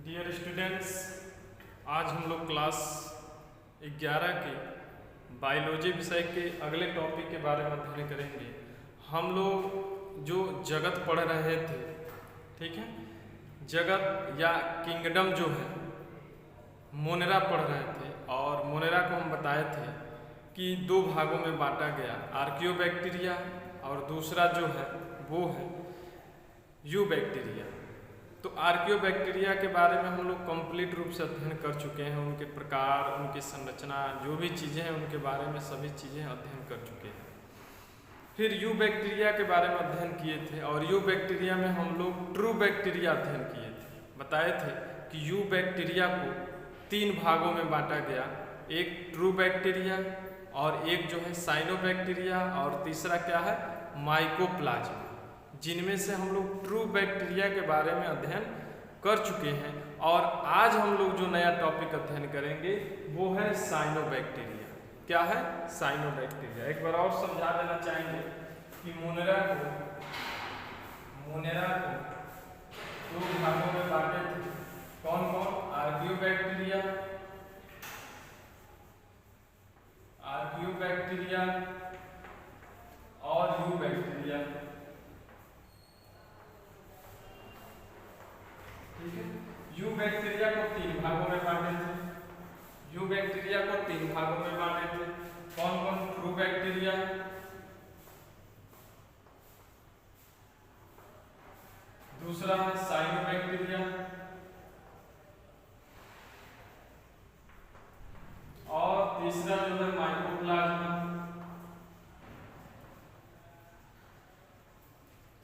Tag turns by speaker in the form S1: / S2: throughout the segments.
S1: Dear students, आज हम लोग क्लास 11 के बायोलॉजी विषय के अगले टॉपिक के बारे में अध्ययन करेंगे। हम लोग जो जगत पढ़ रहे थे, ठीक है, जगत या किंगडम जो है मोनेरा पढ़ रहे थे, और मोनेरा को हम बताए थे कि दो भागों में बांटा गया, आर्कियोबैक्टीरिया और दूसरा जो है वो है यूबैक्टीरिया। तो आर्कियोबैक्टीरिया के बारे में हम लोग कंप्लीट रूप से अध्ययन कर चुके हैं, उनके प्रकार, उनकी संरचना, जो भी चीज़ें हैं उनके बारे में सभी चीज़ें अध्ययन कर चुके हैं। फिर यूबैक्टीरिया के बारे में अध्ययन किए थे, और यूबैक्टीरिया में हम लोग ट्रू बैक्टीरिया अध्ययन किए थे। बताए थे कि यूबैक्टीरिया को 3 भागों में बांटा गया, एक ट्रू बैक्टीरिया और एक जो है साइनोबैक्टीरिया और तीसरा क्या है माइकोप्लाज्मा, जिनमें से हम लोग ट्रू बैक्टीरिया के बारे में अध्ययन कर चुके हैं। और आज हम लोग जो नया टॉपिक अध्ययन करेंगे वो है साइनोबैक्टीरिया। क्या है? साइनोबैक्टीरिया। एक बार और समझा देना चाहेंगे कि मोनेरा को 2 भागों में बांटे थे। कौन कौन? आर्कियोबैक्टीरिया और यूबैक्टीरिया। ठीक है, यूबैक्टीरिया को 3 भागों में बांटे थे। कौन कौन? ट्रू बैक्टीरिया, दूसरा है साइनोबैक्टीरिया और तीसरा जो है माइकोप्लाज्मा।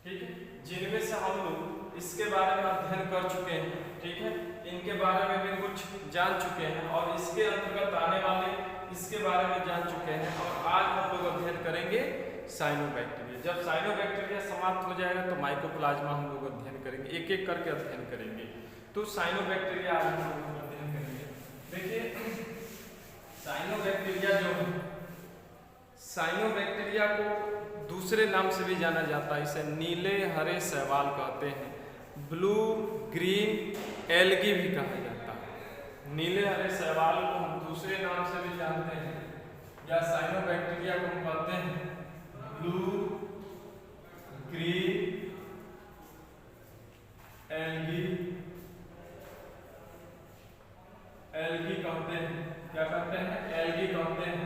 S1: ठीक है, जिनमें से हम लोग इसके बारे में अध्ययन कर चुके हैं। ठीक है, इनके बारे में भी कुछ जान चुके हैं और इसके अंतर्गत आने वाले इसके बारे में जान चुके हैं। और आज हम लोग अध्ययन करेंगे साइनोबैक्टीरिया। जब साइनोबैक्टीरिया समाप्त हो जाएगा तो माइकोप्लाज्मा हम लोग अध्ययन करेंगे, एक एक करके अध्ययन करेंगे। तो साइनोबैक्टीरिया आज हम लोग अध्ययन करेंगे। देखिए, साइनोबैक्टीरिया को दूसरे नाम से भी जाना जाता है, इसे नीले हरे शैवाल कहते हैं, ब्लू ग्रीन एल्गी भी कहा जाता है। नीले हरे शैवाल को हम दूसरे नाम से भी जानते हैं, या साइनोबैक्टीरिया को हम कहते हैं ब्लू ग्रीन एल्गी कहते हैं। क्या कहते हैं? एल्गी कहते हैं।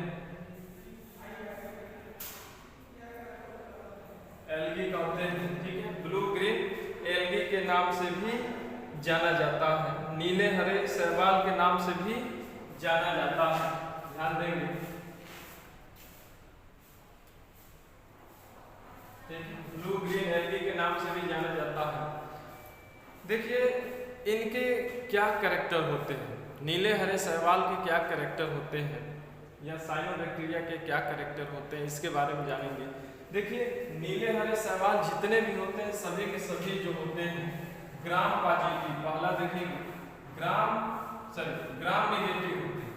S1: ठीक है, ब्लू ग्रीन एल्गी के नाम से भी जाना जाता है, नीले हरे शैवाल के नाम से भी जाना जाता है। ध्यान देंगे। ठीक है, ब्लू ग्रीन एल्गी के नाम से भी जाना जाता है। देखिए, इनके क्या कैरेक्टर होते हैं, नीले हरे शैवाल के क्या कैरेक्टर होते हैं, या साइनोबैक्टीरिया के क्या कैरेक्टर होते हैं, इसके बारे में जानेंगे। देखिए, नीले हरे शैवाल जितने भी होते हैं सभी के सभी जो होते हैं ग्राम पॉजिटिव, पहला देखेंगे ग्राम नेगेटिव होते हैं।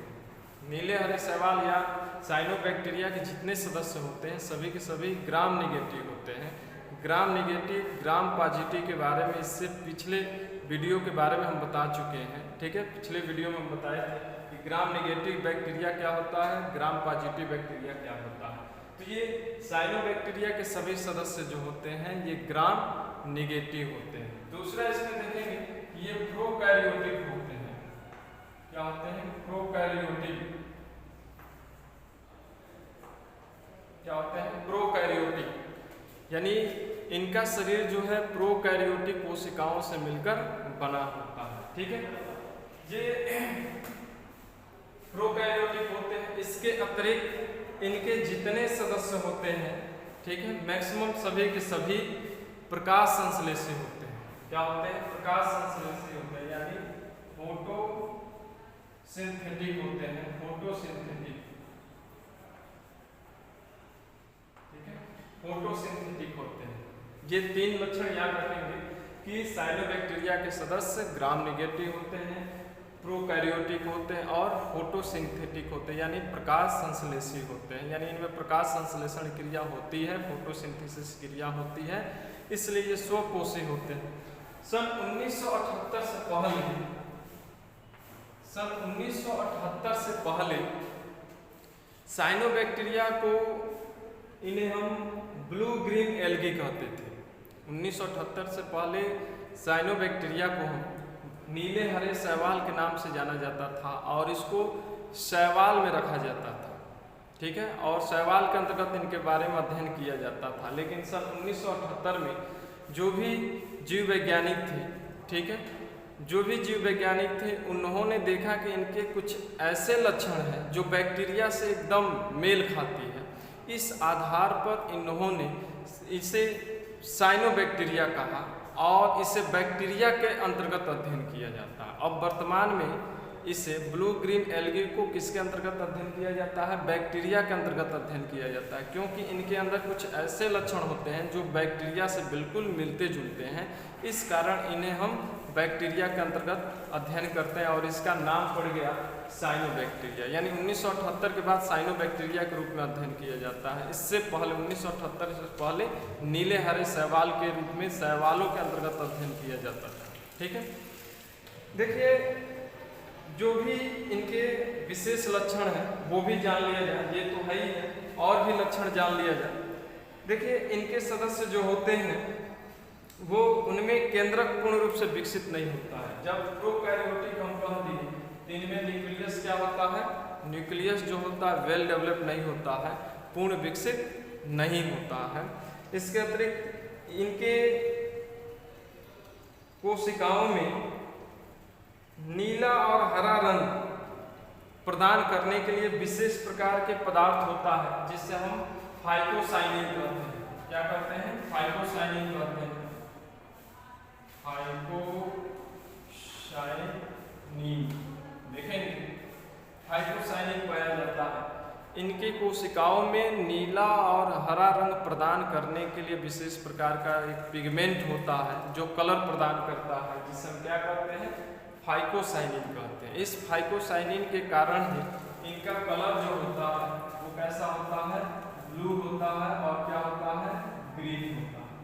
S1: नीले हरे शैवाल या साइनोबैक्टीरिया के जितने सदस्य होते हैं सभी के सभी ग्राम नेगेटिव होते हैं। ग्राम नेगेटिव ग्राम पॉजिटिव के बारे में इससे पिछले वीडियो के बारे में हम बता चुके हैं। ठीक है, पिछले वीडियो में हम बताए थे कि ग्राम नेगेटिव बैक्टीरिया क्या होता है, ग्राम पॉजिटिव बैक्टीरिया क्या होता है। तो ये साइनोबैक्टीरिया के सभी सदस्य जो होते हैं ये ग्राम नेगेटिव होते हैं। दूसरा इसमें देखेंगे कि ये प्रोकैरियोटिक होते हैं। क्या होते हैं? प्रोकैरियोटिक। क्या होते हैं? प्रोकैरियोटिक, यानी इनका शरीर जो है प्रोकैरियोटिक कोशिकाओं से मिलकर बना होता है। ठीक है, ये प्रोकैरियोटिक होते हैं। इसके अतिरिक्त इनके जितने सदस्य होते हैं, ठीक है, मैक्सिमम सभी के सभी प्रकाश संश्लेषी होते हैं। क्या होते हैं? प्रकाश संश्लेषी होते हैं, यानी फोटोसिंथेटिक होते हैं। फोटोसिंथेटिक, ठीक है, फोटोसिंथेटिक होते हैं। ये 3 लक्षण याद रखेंगे कि साइनोबैक्टीरिया के सदस्य ग्राम नेगेटिव होते हैं, प्रोकैरियोटिक होते हैं और फोटोसिंथेटिक होते हैं, यानी प्रकाश संश्लेषी होते हैं। यानी इनमें प्रकाश संश्लेषण क्रिया होती है, फोटोसिंथेसिस क्रिया होती है, इसलिए ये स्वकोषी होते हैं। सन 1978 से पहले सन 1978 से पहले साइनोबैक्टीरिया को, इन्हें हम ब्लू ग्रीन एल्गी कहते थे। 1978 से पहले साइनोबैक्टीरिया को हम नीले हरे शैवाल के नाम से जाना जाता था और इसको शैवाल में रखा जाता था, ठीक है, और शैवाल के अंतर्गत इनके बारे में अध्ययन किया जाता था। लेकिन सन 1978 में जो भी जीव वैज्ञानिक थे, ठीक है, जो भी जीव वैज्ञानिक थे, उन्होंने देखा कि इनके कुछ ऐसे लक्षण हैं जो बैक्टीरिया से एकदम मेल खाती है। इस आधार पर इन्होंने इसे साइनोबैक्टीरिया कहा और इसे बैक्टीरिया के अंतर्गत अध्ययन किया जाता है। अब वर्तमान में इसे ब्लू ग्रीन एल्गी को किसके अंतर्गत अध्ययन किया जाता है? बैक्टीरिया के अंतर्गत अध्ययन किया जाता है, क्योंकि इनके अंदर कुछ ऐसे लक्षण होते हैं जो बैक्टीरिया से बिल्कुल मिलते जुलते हैं। इस कारण इन्हें हम बैक्टीरिया के अंतर्गत अध्ययन करते हैं और इसका नाम पड़ गया साइनोबैक्टीरिया। यानी 1978 के बाद साइनोबैक्टीरिया के रूप में अध्ययन किया जाता है। इससे पहले 1978 से पहले नीले हरे शैवाल के रूप में शैवालों के अंतर्गत अध्ययन किया जाता था, ठीक है। देखिए, जो भी इनके विशेष लक्षण हैं वो भी जान लिया जाए, ये तो है ही है, और भी लक्षण जान लिया जाए। देखिए, इनके सदस्य जो होते हैं वो उनमें केंद्रक पूर्ण रूप से विकसित नहीं होता है। जब प्रोकैरियोटिक हम कह दिए तो इनमें न्यूक्लियस क्या होता है? न्यूक्लियस जो होता है वेल डेवलप नहीं होता है, पूर्ण विकसित नहीं होता है। इसके अतिरिक्त इनके कोशिकाओं में नीला और हरा रंग प्रदान करने के लिए विशेष प्रकार के पदार्थ होता है जिससे हम फाइकोसाइनिन कहते हैं। क्या कहते हैं? फाइकोसाइनिन कहते हैं। फाइकोसाइनिन देखेंगे, फाइकोसाइनिन पाया जाता है। इनकी कोशिकाओं में नीला और हरा रंग प्रदान करने के लिए विशेष प्रकार का एक पिगमेंट होता है जो कलर प्रदान करता है, जिसे हम क्या कहते हैं? फाइकोसाइनिन कहते हैं। इस फाइकोसाइनिन के कारण ही इनका कलर जो होता है वो कैसा होता है? ब्लू होता है और क्या होता है? ग्रीन होता है।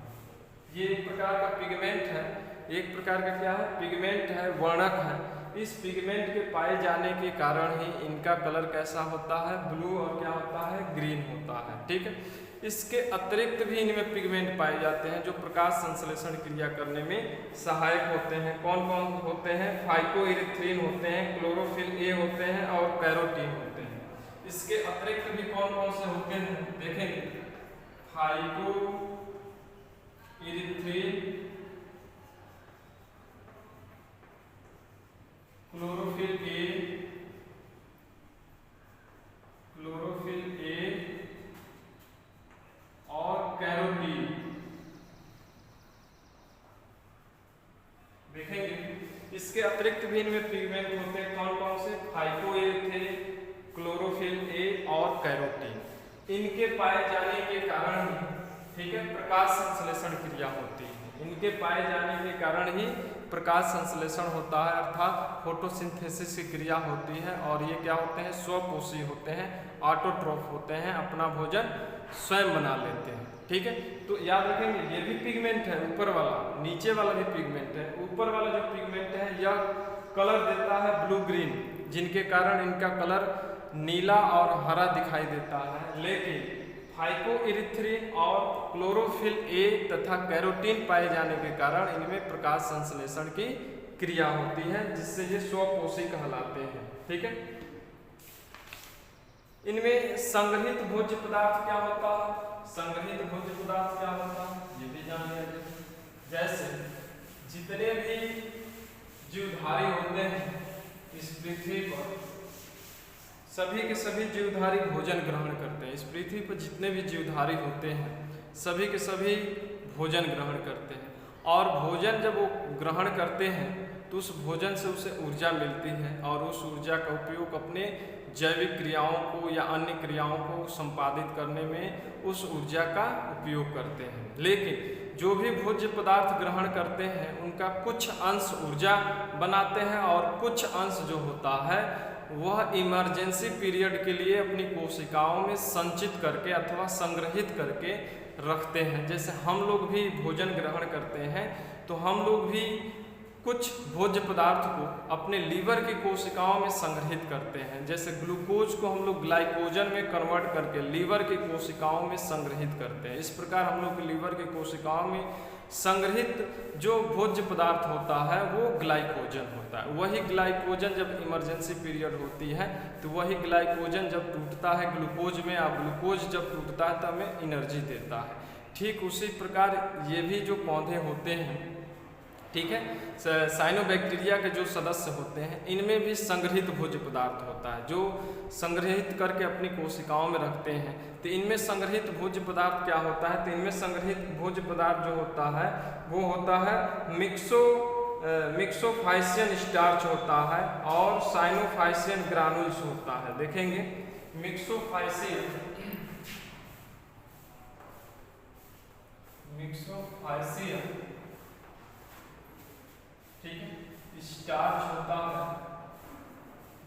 S1: ये एक प्रकार का पिगमेंट है, एक प्रकार का क्या है? पिगमेंट है, वर्णक है। इस पिगमेंट के पाए जाने के कारण ही इनका कलर कैसा होता है? ब्लू और क्या होता है? ग्रीन होता है, ठीक है। इसके अतिरिक्त भी इनमें पिगमेंट पाए जाते हैं जो प्रकाश संश्लेषण क्रिया करने में सहायक होते हैं। कौन कौन होते हैं? फाइकोइरिथ्रिन होते हैं, क्लोरोफिल ए होते हैं और कैरोटीन होते हैं। इसके अतिरिक्त भी कौन कौन से होते हैं देखेंगे। फाइकोइरिथ्रिन, क्लोरोफिल ए और कैरोटीन देखेंगे। इसके अतिरिक्त भी इनमें पिगमेंट होते हैं। कौन कौन से? फाइकोइरिथ्रिन, क्लोरोफिल ए और कैरोटीन। इनके पाए जाने के कारण ही, ठीक है, प्रकाश संश्लेषण क्रिया होती है। इनके पाए जाने के कारण ही प्रकाश संश्लेषण होता है, अर्थात फोटोसिंथेसिस की क्रिया होती है। और ये क्या होते हैं? स्वपोषी होते हैं, ऑटोट्रोफ होते हैं, अपना भोजन स्वयं बना लेते हैं, ठीक है। तो याद रखेंगे, ये भी पिगमेंट है ऊपर वाला, नीचे वाला भी पिगमेंट है। ऊपर वाला जो पिगमेंट है यह कलर देता है ब्लू ग्रीन, जिनके कारण इनका कलर नीला और हरा दिखाई देता है। लेकिन फाइकोइरिथ्रिन और क्लोरोफिल ए तथा कैरोटीन पाए जाने के कारण इनमें प्रकाश संश्लेषण की क्रिया होती है, जिससे ये स्वपोषी कहलाते हैं, ठीक है। इनमें संग्रहित भोज्य पदार्थ क्या होता है? संग्रहित भोज्य पदार्थ क्या होता है ये भी जान लिया जाए। जैसे जितने भी जीवधारी होते हैं इस पृथ्वी पर, सभी के सभी जीवधारी भोजन ग्रहण करते हैं। इस पृथ्वी पर जितने भी जीवधारी होते हैं सभी के सभी भोजन ग्रहण करते हैं, और भोजन जब वो ग्रहण करते हैं तो उस भोजन से उसे ऊर्जा मिलती है और उस ऊर्जा का उपयोग अपने जैविक क्रियाओं को या अन्य क्रियाओं को संपादित करने में उस ऊर्जा का उपयोग करते हैं। लेकिन जो भी भोज्य पदार्थ ग्रहण करते हैं उनका कुछ अंश ऊर्जा बनाते हैं और कुछ अंश जो होता है वह इमरजेंसी पीरियड के लिए अपनी कोशिकाओं में संचित करके अथवा संग्रहित करके रखते हैं। जैसे हम लोग भी भोजन ग्रहण करते हैं तो हम लोग भी कुछ भोज्य पदार्थ को अपने लीवर की कोशिकाओं में संग्रहित करते हैं। जैसे ग्लूकोज को हम लोग ग्लाइकोजन में कन्वर्ट करके लीवर की कोशिकाओं में संग्रहित करते हैं। इस प्रकार हम लोग लीवर की कोशिकाओं में संग्रहित जो भोज्य पदार्थ होता है वो ग्लाइकोजन होता है। वही ग्लाइकोजन जब इमरजेंसी पीरियड होती है तो वही ग्लाइकोजन जब टूटता है ग्लूकोज में, और ग्लूकोज जब टूटता है तो हमें एनर्जी देता है। ठीक उसी प्रकार ये भी जो पौधे होते हैं, ठीक है, साइनोबैक्टीरिया के जो सदस्य होते हैं इनमें भी संग्रहित भोज्य पदार्थ होता है, जो संग्रहित करके अपनी कोशिकाओं में रखते हैं। तो इनमें संग्रहित भोज्य पदार्थ क्या होता है, तो इनमें संग्रहित भोज्य पदार्थ जो होता है वो होता है मिक्सोफाइसियन स्टार्च होता है और साइनोफाइसियन ग्रानुल्स होता है। देखेंगे मिक्सोफाइसियन ठीक है स्टार्च होता है,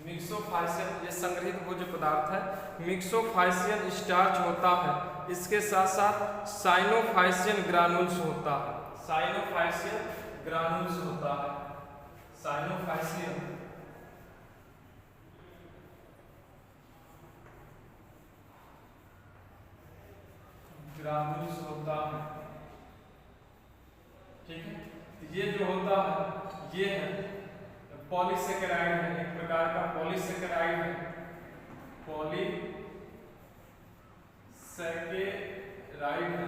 S1: मिक्सोफाइसियन ये संग्रहित भोज्य पदार्थ है, मिक्सोफाइसियन स्टार्च होता है। इसके साथ साथ साइनोफाइसियन ग्रानुल्स होता है, साइनोफाइसियन ग्रानुल्स होता है, साइनोफाइसियन ग्रानुल्स होता है। ठीक है, ये जो होता है ये है पॉलीसेकेराइड है, एक प्रकार का पॉलीसेकेराइड है, पॉलीसेकेराइड है।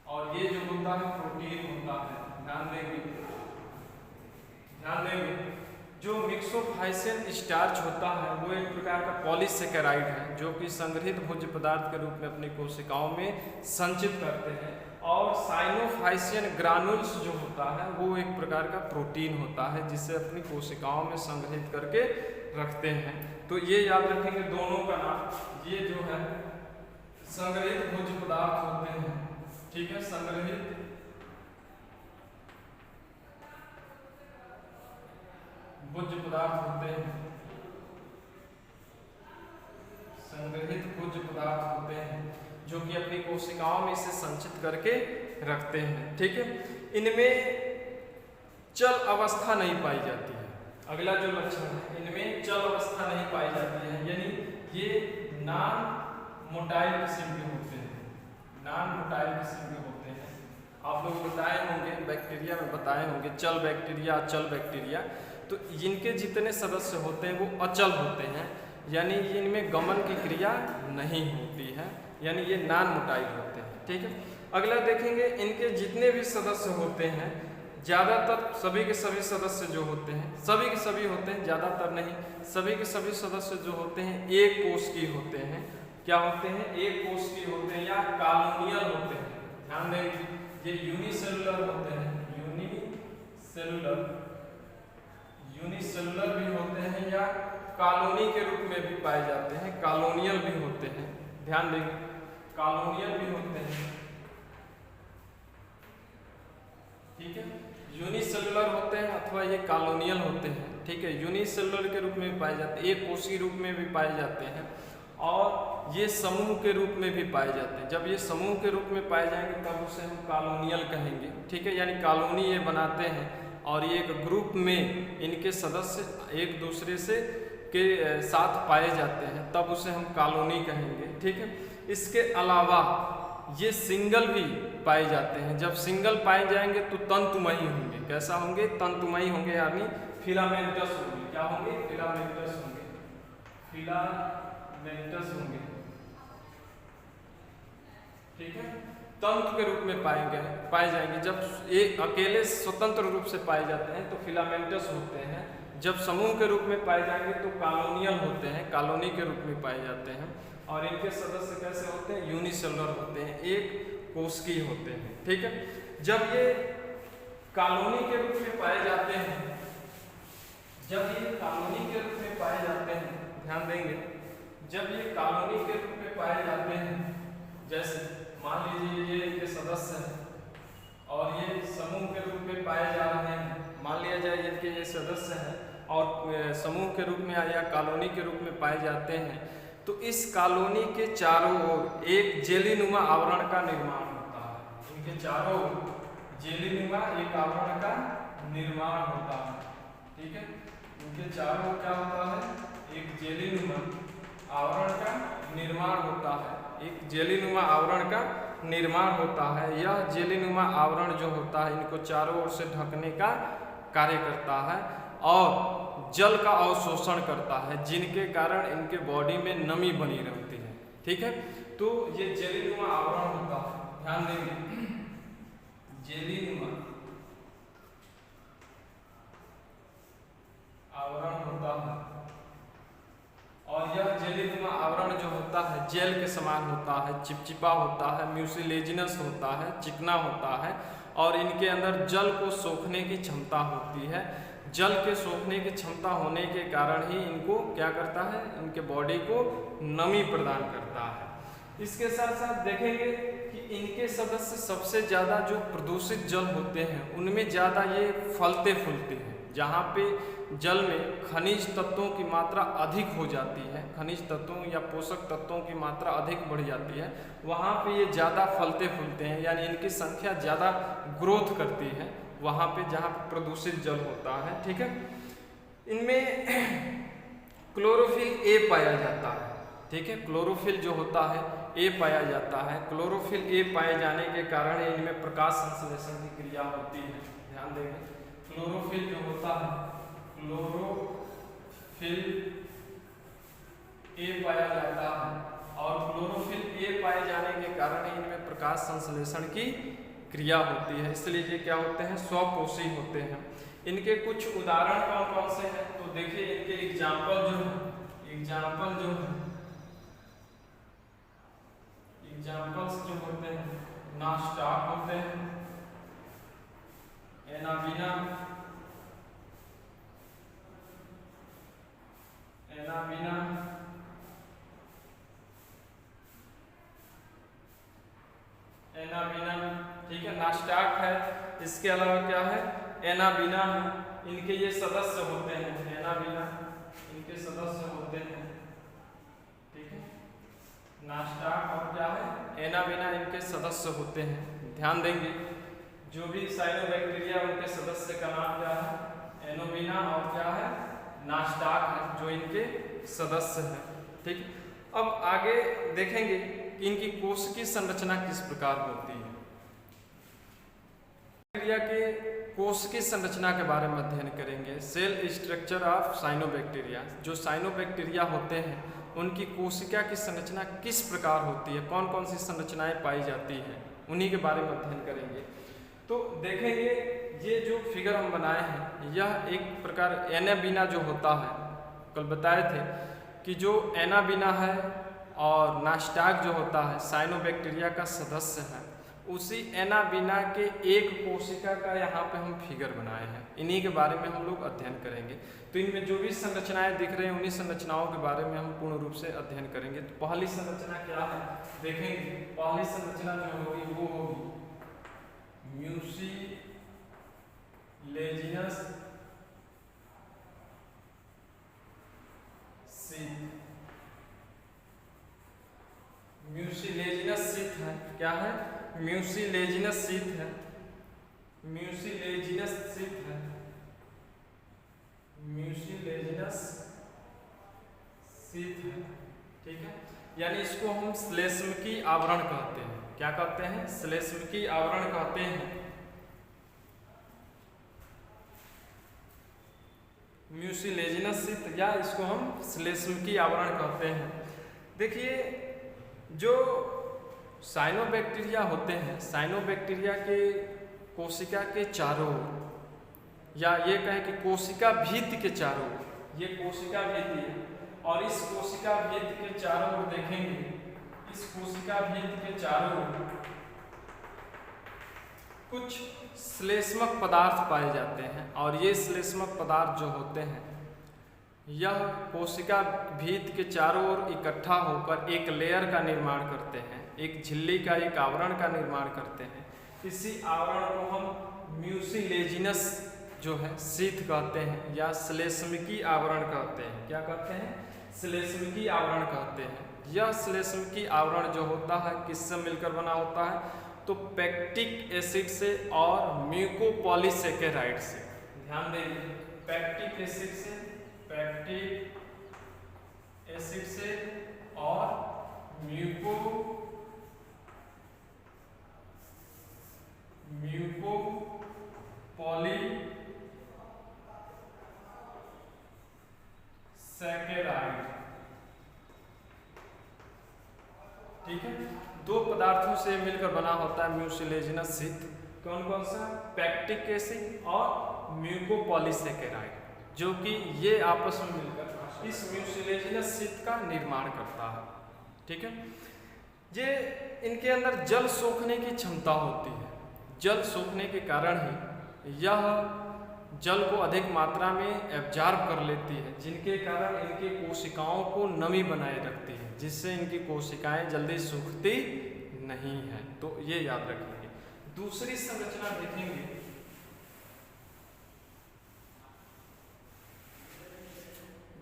S1: और ये जो होता है प्रोटीन होता है। ध्यान देंगे जो मिक्सोफाइसियन स्टार्च होता है वो एक प्रकार का पॉलीसेकेराइड है जो कि संग्रहित भोज्य पदार्थ के रूप में अपनी कोशिकाओं में संचित करते हैं। और साइनोफाइसियन ग्रानुल्स जो होता है वो एक प्रकार का प्रोटीन होता है जिसे अपनी कोशिकाओं में संग्रहित करके रखते हैं। तो ये याद रखेंगे दोनों का नाम, ये जो है संग्रहित भोज्य पदार्थ होते हैं। ठीक है, संग्रहित भोज्य पदार्थ होते हैं, संग्रहित भोज्य पदार्थ होते हैं जो कि अपनी कोशिकाओं में इसे संचित करके रखते हैं। ठीक है, इनमें चल अवस्था नहीं पाई जाती है। अगला जो लक्षण है, इनमें चल अवस्था नहीं पाई जाती है, यानी ये नॉन मोटाइल किस्म के होते हैं, नॉन मोटाइल किस्म के होते हैं। आप लोग बताए होंगे बैक्टीरिया में, बताए होंगे चल बैक्टीरिया, अचल बैक्टीरिया। तो इनके जितने सदस्य होते हैं वो अचल होते हैं, यानी इनमें गमन की क्रिया नहीं होती है, यानी ये नॉन मोटाइल होते हैं। ठीक है, अगला देखेंगे इनके जितने भी सदस्य होते हैं, ज़्यादातर सभी के सभी सदस्य जो होते हैं, सभी के सभी होते हैं, ज़्यादातर नहीं, सभी के सभी सदस्य जो होते हैं एक कोष की होते हैं। क्या होते हैं? एक कोष की होते हैं या कॉलोनियल होते हैं। ध्यान देंगे ये यूनिसेलुलर होते हैं, यूनिसेलुलर भी होते हैं या कॉलोनी के रूप में भी पाए जाते हैं, कॉलोनियल भी होते हैं। ध्यान देंगे कॉलोनियल भी होते हैं। ठीक है, यूनिसेलुलर होते हैं अथवा ये कॉलोनियल होते हैं। ठीक है, यूनिसेलुलर के रूप में भी पाए जाते हैं, एक कोषीय रूप में भी पाए जाते हैं, और ये समूह के रूप में भी पाए जाते हैं। जब ये समूह के रूप में पाए जाएंगे तब उसे हम कॉलोनियल कहेंगे। ठीक है, यानी कॉलोनी ये बनाते हैं और ये एक ग्रुप में इनके सदस्य एक दूसरे से के साथ पाए जाते हैं, तब उसे हम कॉलोनी कहेंगे। ठीक है, इसके अलावा ये सिंगल भी पाए जाते हैं। जब सिंगल पाए जाएंगे तो तंतुमयी होंगे। कैसा होंगे? तंतुमयी होंगे, यानी फिलामेंटस होंगे। क्या होंगे? फिलामेंटस होंगे, फिलामेंटस होंगे। ठीक है, तंतु के रूप में पाए जाएंगे। जब ये अकेले स्वतंत्र रूप से पाए जाते हैं तो फिलामेंटस होते हैं, जब समूह के रूप में पाए जाएंगे तो कॉलोनियल होते हैं, कॉलोनी के रूप में पाए जाते हैं। और इनके सदस्य कैसे होते हैं? यूनिसेलुलर होते हैं, एक कोशिकीय होते हैं। ठीक है, जब ये कॉलोनी के रूप में पाए जाते हैं, जब ये कॉलोनी के रूप में पाए जाते हैं, ध्यान देंगे जब ये कॉलोनी के रूप में पाए जाते हैं, जैसे मान लीजिए ये इनके सदस्य हैं और ये समूह के रूप में पाए जा रहे हैं, मान लिया जाए इनके ये सदस्य हैं और समूह के रूप में या कॉलोनी के रूप में पाए जाते हैं, तो इस कॉलोनी के चारों ओर एक जेलीनुमा आवरण का निर्माण होता है। इनके चारों ओर जेलीनुमा एक आवरण का निर्माण होता है। ठीक है, इनके चारों ओर क्या होता है, एक जेलीनुमा आवरण का निर्माण होता है। एक जेलीनुमा आवरण का निर्माण होता है। यह जेलीनुमा आवरण जो होता है इनको चारों ओर से ढकने का कार्य करता है और जल का अवशोषण करता है, जिनके कारण इनके बॉडी में नमी बनी रहती है। ठीक है, तो ये जेलीनुमा आवरण होता है, ध्यान देंगे, जेलीनुमा आवरण होता है। और यह जेलीनुमा आवरण जो होता है जेल के समान होता है, चिपचिपा होता है, म्यूसिलेजिनस होता है, चिकना होता है और इनके अंदर जल को सोखने की क्षमता होती है। जल के सोखने की क्षमता होने के कारण ही इनको क्या करता है, इनके बॉडी को नमी प्रदान करता है। इसके साथ साथ देखेंगे कि इनके सदस्य सबसे ज़्यादा जो प्रदूषित जल होते हैं उनमें ज़्यादा ये फलते फूलते हैं। जहाँ पे जल में खनिज तत्वों की मात्रा अधिक हो जाती है, खनिज तत्वों या पोषक तत्वों की मात्रा अधिक बढ़ जाती है, वहाँ पे ये ज़्यादा फलते फूलते हैं, यानी इनकी संख्या ज़्यादा ग्रोथ करती है वहाँ पे जहाँ पे प्रदूषित जल होता है। ठीक है, इनमें क्लोरोफिल ए पाया जाता है। ठीक है, क्लोरोफिल जो होता है ए पाया जाता है। क्लोरोफिल ए पाए जाने के कारण इनमें प्रकाश संश्लेषण की क्रिया होती है। ध्यान देंगे, क्लोरोफिल जो होता है, क्लोरोफिल ए पाया जाता है और क्लोरोफिल ए पाए जाने के कारण इनमें प्रकाश संश्लेषण की क्रिया होती है, इसलिए ये क्या होते हैं, स्वपोषी होते हैं। इनके कुछ उदाहरण कौन कौन से हैं, तो देखिए इनके एग्जाम्पल जो है, एग्जाम्पल्स जो होते हैं, नास्टाक होते हैं, एनाबीना, ठीक है, नास्टाक है। इसके अलावा क्या है, एनाबीना है, इनके ये सदस्य होते हैं, एनाबीना इनके सदस्य होते हैं। ठीक है, नास्टाक और क्या है, एनाबीना इनके सदस्य होते हैं। ध्यान देंगे, जो भी साइनोबैक्टीरिया उनके सदस्य का नाम क्या है, एनोबीना और क्या है, नास्टाक है, जो इनके सदस्य हैं। ठीक, अब आगे देखेंगे कि इनकी कोशिकीय संरचना किस प्रकार होती है। बैक्टीरिया के कोशिकीय संरचना के बारे में अध्ययन करेंगे। सेल स्ट्रक्चर ऑफ साइनोबैक्टीरिया, जो साइनोबैक्टीरिया होते हैं उनकी कोशिका की संरचना किस प्रकार होती है, कौन कौन सी संरचनाएं पाई जाती हैं, उन्हीं के बारे में अध्ययन करेंगे। तो देखेंगे ये जो फिगर हम बनाए हैं, यह एक प्रकार एनाबीना जो होता है, कल बताए थे कि जो एनाबीना है और नास्टाक जो होता है साइनोबैक्टीरिया का सदस्य है, उसी एनाबीना के एक कोशिका का यहाँ पे हम फिगर बनाए हैं। इन्हीं के बारे में हम लोग अध्ययन करेंगे। तो इनमें जो भी संरचनाएं दिख रहे हैं उन्हीं संरचनाओं के बारे में हम पूर्ण रूप से अध्ययन करेंगे। तो पहली संरचना क्या है देखेंगे। पहली संरचना जो होगी वो होगी म्यूसिलेजिनस शीथ। म्यूसिलेजिनस शीथ है, क्या है, म्यूसिलेजिनस शीथ है, म्यूसिलेजिनस शीथ है, म्यूसिलेजिनस शीथ है। ठीक है, यानी इसको हम श्लेष्मकीय आवरण कहते हैं। क्या कहते हैं, श्लेष्मकीय आवरण कहते हैं। म्यूसिलेजिनस शीथ या इसको हम श्लेष्मकीय आवरण कहते हैं। देखिए जो साइनोबैक्टीरिया होते हैं, साइनोबैक्टीरिया के कोशिका के चारों ओर, या ये कहें कि कोशिका भित्ति के चारों ओर, ये कोशिका भित्ति है और इस कोशिका भित्ति के चारों ओर देखेंगे, इस कोशिका भित्ति के चारों ओर कुछ श्लेष्मक पदार्थ पाए जाते हैं और ये श्लेष्मक पदार्थ जो होते हैं यह कोशिका भित्ति के चारों ओर इकट्ठा होकर एक लेयर का निर्माण करते हैं, एक झिल्ली का, एक आवरण का निर्माण करते हैं। इसी आवरण को हम म्यूसिलेजिनस जो है शीथ कहते हैं या श्लेष्मकीय आवरण कहते हैं। क्या कहते हैं, श्लेष्मकीय आवरण कहते हैं। यह श्लेष्मकीय आवरण जो होता है किससे मिलकर बना होता है, तो पैक्टिक एसिड से और म्यूकोपॉलीसेकेराइड से। ध्यान देंगे, पैक्टिक एसिड से और म्यूकोपॉलीसेकेराइड, ठीक है। दो पदार्थों से मिलकर बना होता है म्यूसिलेजिनस शीत। कौन कौन सा? पैक्टिक एसिड और म्यूकोपॉलीसेकेराइड, जो कि ये आपस में मिलकर इस म्यूसिलेजिनस शीत का निर्माण करता है, ठीक है। ये इनके अंदर जल सोखने की क्षमता होती है। जल सोखने के कारण ही यह जल को अधिक मात्रा में एब्जॉर्ब कर लेती है, जिनके कारण इनकी कोशिकाओं को नमी बनाए रखती है, जिससे इनकी कोशिकाएं जल्दी सूखती नहीं है। तो ये याद रखेंगे। दूसरी संरचना देखेंगे,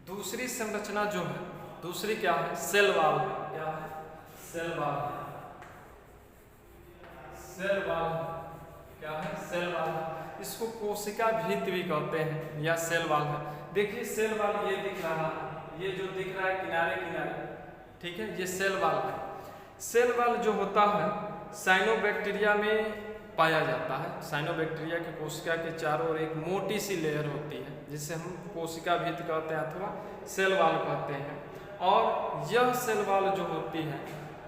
S1: दूसरी संरचना जो है, दूसरी क्या है? सेल वॉल है। क्या है? सेल वॉल है। सेल वॉल क्या है? Cell wall. इसको कोशिका भित्ति भी कहते हैं या सेल वॉल है। देखिए सेल वॉल ये दिख रहा है, ये जो दिख रहा है किनारे किनारे, ठीक है, ये सेल वॉल है। सेल वॉल जो होता है साइनोबैक्टीरिया में पाया जाता है। साइनोबैक्टीरिया की कोशिका के चारों ओर एक मोटी सी लेयर होती है, जिसे हम कोशिका भित्ति कहते हैं अथवा सेल वॉल कहते हैं। और यह सेल वॉल जो होती है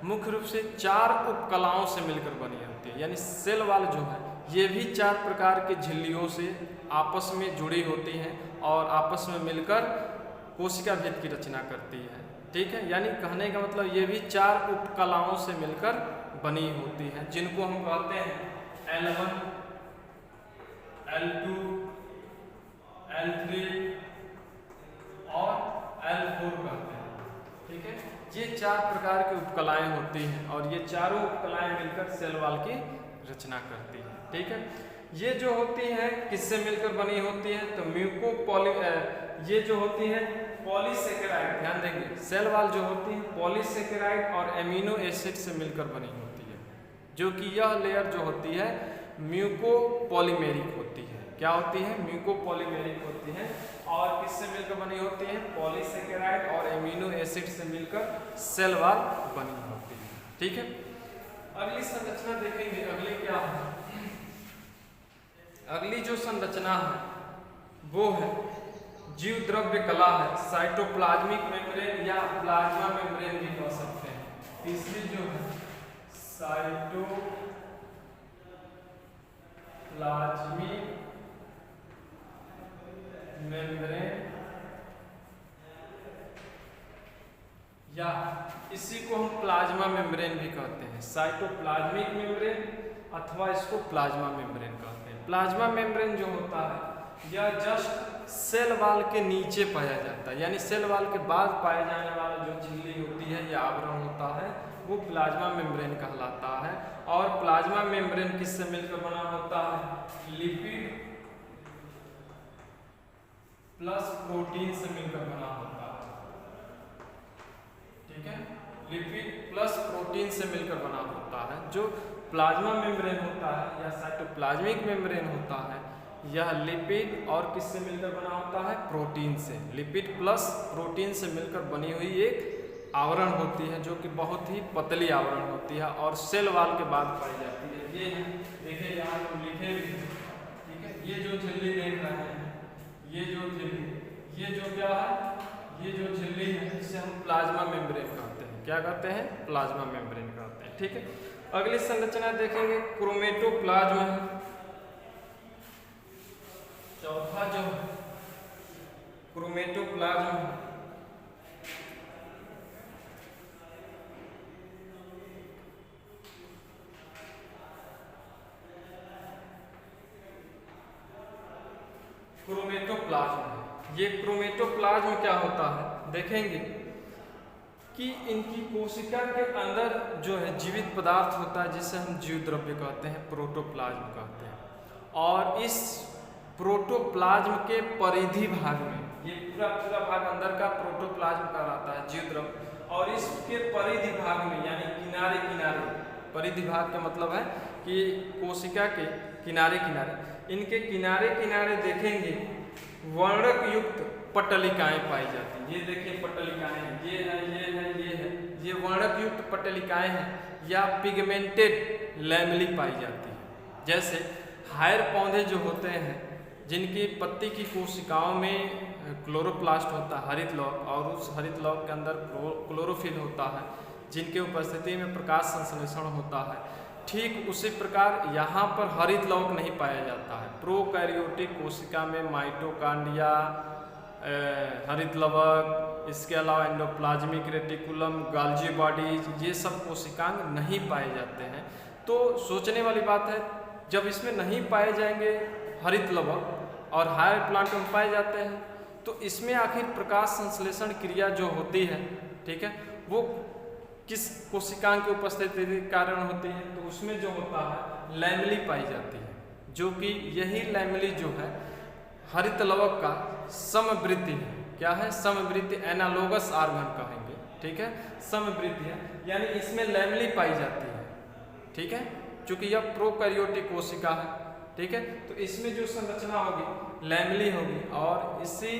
S1: मुख्य रूप से 4 उपकलाओं से मिलकर बनी होती है। यानी सेल वॉल जो है ये भी 4 प्रकार के झिल्लियों से आपस में जुड़ी होती हैं और आपस में मिलकर कोशिका भित्ति की रचना करती है, ठीक है। यानी कहने का मतलब ये भी 4 उपकलाओं से मिलकर बनी होती हैं, जिनको हम कहते हैं L1, L2, L3 और L4 कहते हैं, ठीक है। ये 4 प्रकार की उपकलाएं होती हैं और ये चारों उपकलाएं मिलकर सेल वॉल की रचना करती है, ठीक है। ये जो होती हैं किससे मिलकर बनी होती है? तो ये जो होती है पॉलीसेकेराइड, ध्यान देंगे, सेल वॉल जो होती है पॉलीसेकेराइड और एमिनो एसिड से मिलकर बनी होती है, जो कि यह लेयर जो होती है म्यूकोपॉलीमेरिक होती है। क्या होती है? म्यूकोपॉलीमेरिक होती है। और किससे मिलकर बनी होती है? पॉलीसेकेराइड और एमिनो एसिड से मिलकर सेल वॉल बनी होती है, ठीक है। अगली संरचना देखेंगे। अगली क्या है? अगली जो संरचना है वो है जीव द्रव्य कला है, साइटोप्लाज्मिक मेम्ब्रेन या प्लाज्मा मेम्ब्रेन भी कह सकते हैं। तीसरी जो है साइटोप्लाज्मिक मेम्ब्रेन, या इसी को हम प्लाज्मा मेम्ब्रेन भी कहते हैं। साइटोप्लाज्मिक मेम्ब्रेन अथवा इसको प्लाज्मा मेम्ब्रेन कहते हैं। प्लाज्मा मेम्ब्रेन जो होता है यह जस्ट सेल वॉल के नीचे पाया जाता है, यानी सेल वॉल के बाद पाए जाने वाला जो झिल्ली होती है या आवरण होता है वो प्लाज्मा मेम्ब्रेन कहलाता है। और प्लाज्मा मेम्ब्रेन किससे मिलकर बना होता है? लिपिड प्लस प्रोटीन से मिलकर बना होता है, ठीक है। लिपिड प्लस प्रोटीन से मिलकर बना होता है। जो प्लाज्मा मेम्ब्रेन होता है या साइटोप्लाज्मिक मेम्ब्रेन होता है यह लिपिड और किससे मिलकर बना होता है? प्रोटीन से। लिपिड प्लस प्रोटीन से मिलकर बनी हुई एक आवरण होती है, जो कि बहुत ही पतली आवरण होती है और सेल वॉल के बाद पाई जाती है। ये देखिए यहाँ जो लिखे भी हैं, ठीक है। ये जो झिल्ली देख रहे हैं, ये जो झिल्ली, ये जो क्या है? ये जो झिल्ली है इसे हम प्लाज्मा मेम्ब्रेन कहते हैं। क्या कहते हैं? प्लाज्मा मेम्ब्रेन कहते हैं, ठीक है। अगली संरचना देखेंगे, क्रोमेटोप्लाज्म है। चौथा जो क्रोमेटोप्लाज्म है, क्रोमेटोप्लाज्म है। ये क्रोमेटोप्लाज्म क्या होता है? देखेंगे कि इनकी कोशिका के अंदर जो है जीवित पदार्थ होता है, जिसे हम जीव द्रव्य कहते हैं, प्रोटोप्लाज्म कहते हैं। और इस प्रोटोप्लाज्म के परिधि भाग में, ये पूरा भाग अंदर का प्रोटोप्लाज्म कहलाता है, जीव द्रव्य। और इसके परिधि भाग में यानी किनारे किनारे परिधि भाग का मतलब है कि कोशिका के किनारे किनारे, इनके किनारे किनारे देखेंगे वर्णक युक्त पट्टलिकाएं पाई जाती हैं। ये देखिए पट्टलिकाएं हैं, ये है, ये है, ये है, ये वर्णक युक्त पट्टलिकाएं हैं या पिगमेंटेड लैमेली पाई जाती है। जैसे हायर पौधे जो होते हैं जिनकी पत्ती की कोशिकाओं में क्लोरोप्लास्ट होता है, हरित लौक, और उस हरित लौक के अंदर क्लोरोफिल होता है, जिनके उपस्थिति में प्रकाश संश्लेषण होता है, ठीक उसी प्रकार यहाँ पर हरित लौक नहीं पाया जाता है। प्रोकैरियोटिक कोशिका में माइटोकांड्रिया, हरित लवक, इसके अलावा एंडोप्लाज्मिक रेटिकुलम, गाल्जी बॉडीज, ये सब कोशिकांग नहीं पाए जाते हैं। तो सोचने वाली बात है, जब इसमें नहीं पाए जाएंगे हरित लवक और हायर प्लांट में पाए जाते हैं, तो इसमें आखिर प्रकाश संश्लेषण क्रिया जो होती है, ठीक है, वो किस कोशिकांग की उपस्थिति के कारण होती है? तो उसमें जो होता है लैमेली पाई जाती है, जो कि यही लैमेली जो है हरित लवक का समवृत्ति है। क्या है? समवृत्ति, एनालोगस ऑर्गन कहेंगे, ठीक है, समवृत्ति है, यानी इसमें लैमेली पाई जाती है, ठीक है, चूंकि यह प्रोकैरियोटिक कोशिका है, ठीक है, तो इसमें जो संरचना होगी लैमेली होगी, और इसी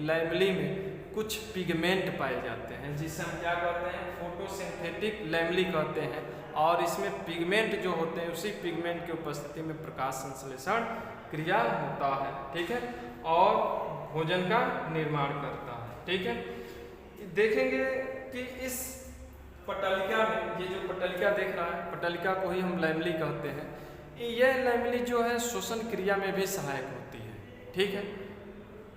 S1: लैमेली में कुछ पिगमेंट पाए जाते हैं जिसे हम क्या कहते हैं? फोटोसिंथेटिक लैमेली कहते हैं। और इसमें पिगमेंट जो होते हैं, उसी पिगमेंट की उपस्थिति में प्रकाश संश्लेषण क्रिया होता है, ठीक है, और भोजन का निर्माण करता है, ठीक है। देखेंगे कि इस पट्टलिका में, ये जो पट्टलिका देख रहा है, पट्टलिका को ही हम लैमेली कहते हैं। यह लैमेली जो है श्वसन क्रिया में भी सहायक होती है, ठीक है,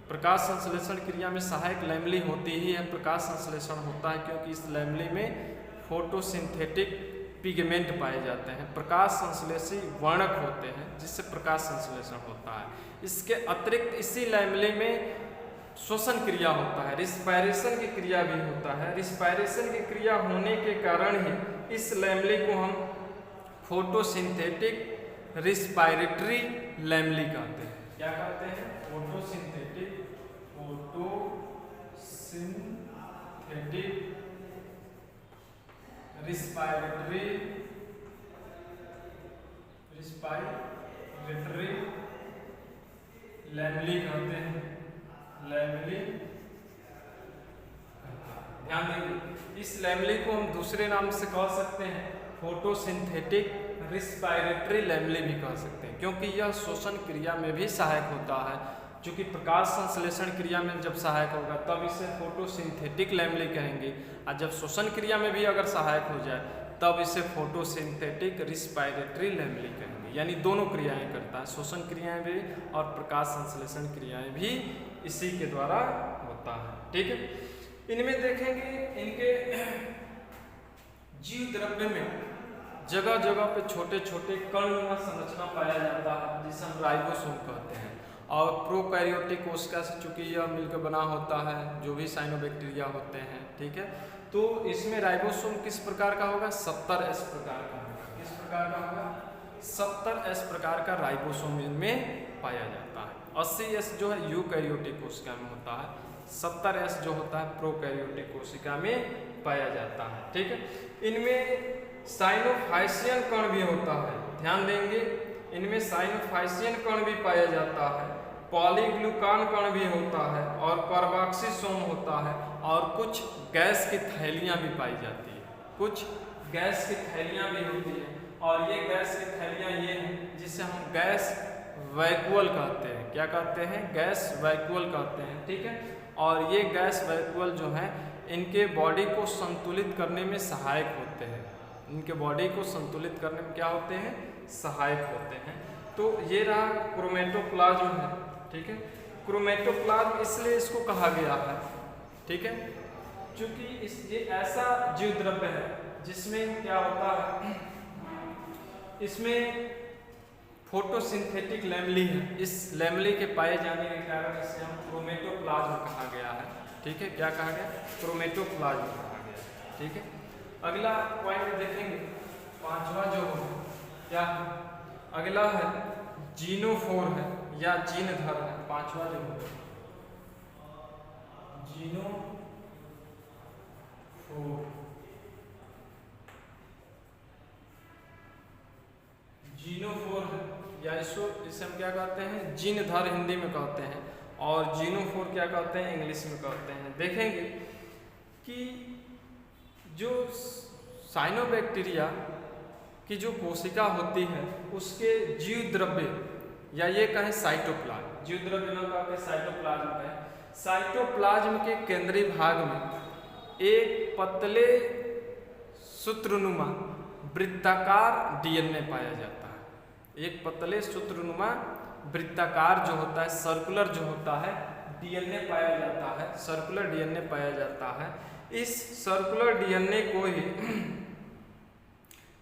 S1: प्रकाश संश्लेषण क्रिया में सहायक लैमेली होती ही है। प्रकाश संश्लेषण होता है क्योंकि इस लैमेली में फोटोसिंथेटिक पिगमेंट पाए जाते हैं, प्रकाश संश्लेषी वर्णक होते हैं, जिससे प्रकाश संश्लेषण होता है। इसके अतिरिक्त इसी लैमेली में श्वसन क्रिया होता है, रिस्पायरेशन की क्रिया भी होता है। रिस्पायरेशन की क्रिया होने के कारण ही इस लैमेली को हम फोटोसिंथेटिक रिस्पायरेटरी लैमेली कहते हैं। क्या कहते हैं? फोटोसिंथेटिक रिस्पायरेटरी लैमेली कहते हैं, लैमेली। ध्यान देंगे, इस लैमेली को हम दूसरे नाम से कह सकते हैं फोटोसिंथेटिक रिस्पायरेटरी लैमेली भी कह सकते हैं, क्योंकि यह श्वसन क्रिया में भी सहायक होता है। चूँकि प्रकाश संश्लेषण क्रिया में जब सहायक होगा तब इसे फोटोसिंथेटिक लैमेली कहेंगे, और जब श्वसन क्रिया में भी अगर सहायक हो जाए तब इसे फोटोसिंथेटिक रिस्पायरेटरी लैमेली कहेंगे। यानी दोनों क्रियाएं करता है, श्वसन क्रियाएं भी और प्रकाश संश्लेषण क्रियाएं भी इसी के द्वारा होता है, ठीक है। इनमें देखेंगे इनके जीव द्रव्य में जगह जगह पे छोटे छोटे कण संरचना पाया जाता है, जिसे हम राइबोसोम कहते हैं। और प्रोकैरियोटिक कोशिका से चूंकि यह मिलकर बना होता है, जो भी साइनोबैक्टीरिया होते हैं, ठीक है, तो इसमें राइबोसोम किस प्रकार का होगा? 70S प्रकार का होगा। किस प्रकार का होगा? 70S प्रकार का राइबोसोम इनमें पाया जाता है। 80S जो है यूकैरियोटिक कोशिका में होता है, 70S जो होता है प्रोकैरियोटिक कोशिका में पाया जाता है, ठीक है। इनमें साइनोफाइसियन कण भी होता है, ध्यान देंगे, इनमें साइनोफाइसियन कण भी पाया जाता है, पॉलीग्लूकान कण भी होता है, और कार्बोक्सिसोम होता है, और कुछ गैस की थैलियाँ भी पाई जाती है, कुछ गैस की थैलियाँ भी होती है। और ये गैस की थैलियाँ ये हैं जिसे हम गैस वैक्यूल कहते हैं। क्या कहते हैं? गैस वैक्यूल कहते हैं, ठीक है। और ये गैस वैक्यूल जो है इनके बॉडी को संतुलित करने में सहायक होते हैं, इनके बॉडी को संतुलित करने में क्या होते हैं? सहायक होते हैं। तो ये रहा क्रोमेटोप्लाज्म है, ठीक है। क्रोमेटोप्लाज्म इसलिए इसको कहा गया है, ठीक है, क्योंकि ये ऐसा जीव द्रव्य है जिसमें क्या होता है, इसमें फोटोसिंथेटिक लैमेली है। इस लैमेली के पाए जाने के कारण इसे हम क्रोमेटोप्लाज्म कहा गया है, ठीक है। क्या कहा गया? क्रोमेटोप्लाज्म कहा गया, ठीक है। अगला पॉइंट देखेंगे, पांचवा जो हो क्या अगला है जीनोफोर है या जीनधर है। पांचवा जो हो जीनोफोर, जीनोफोर है, या इसे हम क्या कहते हैं, जीनधर हिंदी में कहते हैं, और जीनोफोर क्या कहते हैं, इंग्लिश में कहते हैं। देखेंगे कि जो साइनोबैक्टीरिया की जो कोशिका होती है उसके जीव द्रव्य, या ये कहें साइटोप्लाज्म, जीव द्रव्य ना कहते साइटोप्लाज्म कहें, साइटोप्लाज्म के केंद्रीय भाग में एक पतले सूत्रनुमा वृत्ताकार डीएनए पाया जाता है। एक पतले सूत्रनुमा वृत्ताकार जो होता है, सर्कुलर जो होता है डीएनए पाया जाता है, सर्कुलर डीएनए पाया जाता है। इस सर्कुलर डीएनए को ही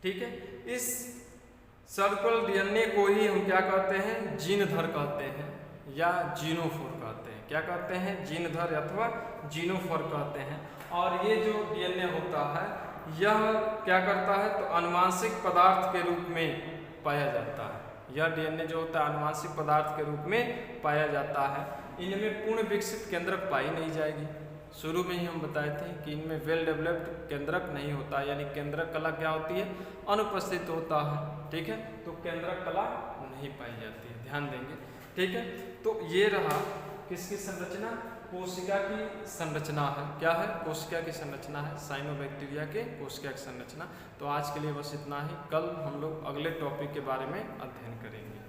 S1: ठीक है, इस सर्कुलर डीएनए को ही हम क्या कहते हैं, जीनधर कहते हैं या जीनोफोर कहते हैं। क्या कहते हैं, जीनधर अथवा जीनोफोर कहते हैं। और ये जो डीएनए होता है यह क्या करता है, तो आनुवांशिक पदार्थ के रूप में पाया जाता है। यह डीएनए जो होता है आनुवांशिक पदार्थ के रूप में पाया जाता है। इनमें पूर्ण विकसित केंद्रक पाई नहीं जाएगी। शुरू में ही हम बताए थे कि इनमें वेल डेवलप्ड केंद्रक नहीं होता, यानी केंद्रक कला क्या होती है, अनुपस्थित होता है। ठीक है, तो केंद्रक कला नहीं पाई जाती है, ध्यान देंगे। ठीक है, तो ये रहा किसकी संरचना, कोशिका की संरचना है। क्या है, कोशिका की संरचना है, साइनोबैक्टीरिया के कोशिका की संरचना। तो आज के लिए बस इतना ही। कल हम लोग अगले टॉपिक के बारे में अध्ययन करेंगे।